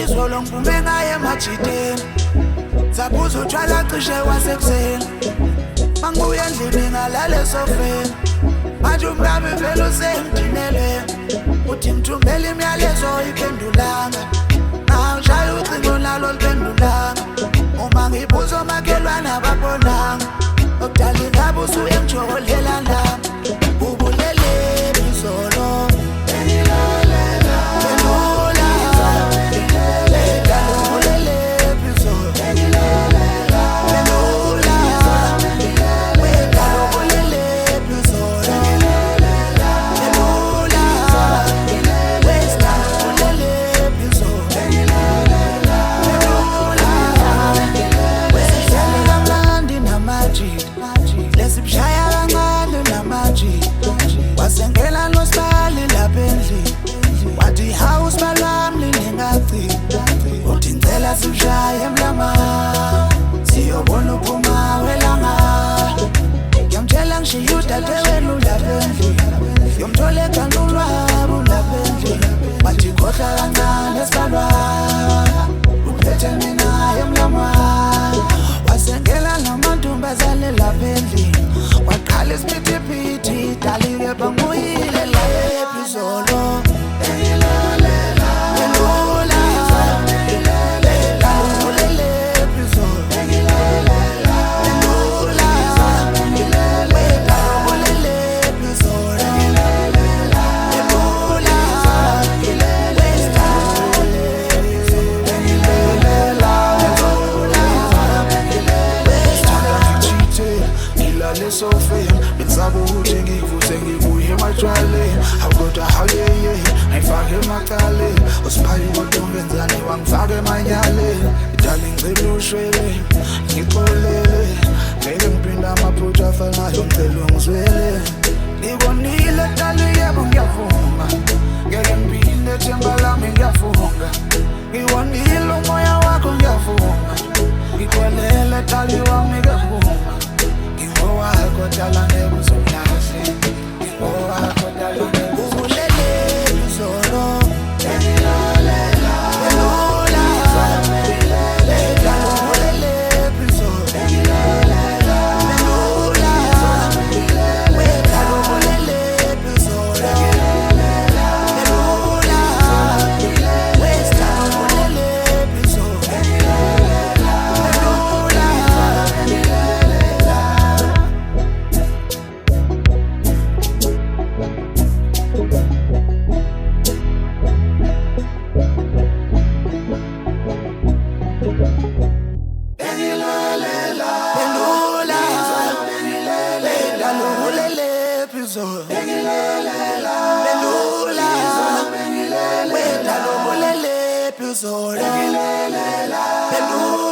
izolo ngiphume ngaye emajideni zabuza utshwala cishe wasekuseni mangibuya endlini ngalale sofeni manje umngami vele usengidinelweni uthi ngithumele imiyalezo iphendulanga ngishaya ucingo nalo liphendulanga uma ngibuza omakhelwane ababonanga okudala ingabe usuye ngijokolela nami ubulele izolo wasengela nosibali lapha endlini wathi house balami lingaci uthi ngicela sishaye emlama siyobona uphuma welanga ngiyamtshela ngishiye udadewenu lapha endlini ngiyomthola eganqulwabo lapha endlini wathi khohla kancane esibalwa uphethe mina emlama wasengela namantombazane lapha endlini waqala isiphithiphithi dalike banguyile la ephizolo sofeni benzaba ukuthi ngivuse ngibuye ematshwaleni awukodwa hawuyeye ngifake emacaleni usiphayi kodwa ungenzani wangifake emanyaleni idala ngicela ushwele ngixolele ngeke ngiphinda amaphutha afanayo ngicela ungizwele ngibonile dala yebo ngiyavuma ngeke ngiphinde themba lami ngiyafunga ngiwonile umoya wakho ngiyavuma ngixolele dala wami ngiyavuma wakho dala nebuzomlahle wakho dala ubulele izolo engilalela elula engilalela ubulele izolo engilalela elula wena ubulele izolo engilalela elula wena ubulele izolo engilalela elula Belula,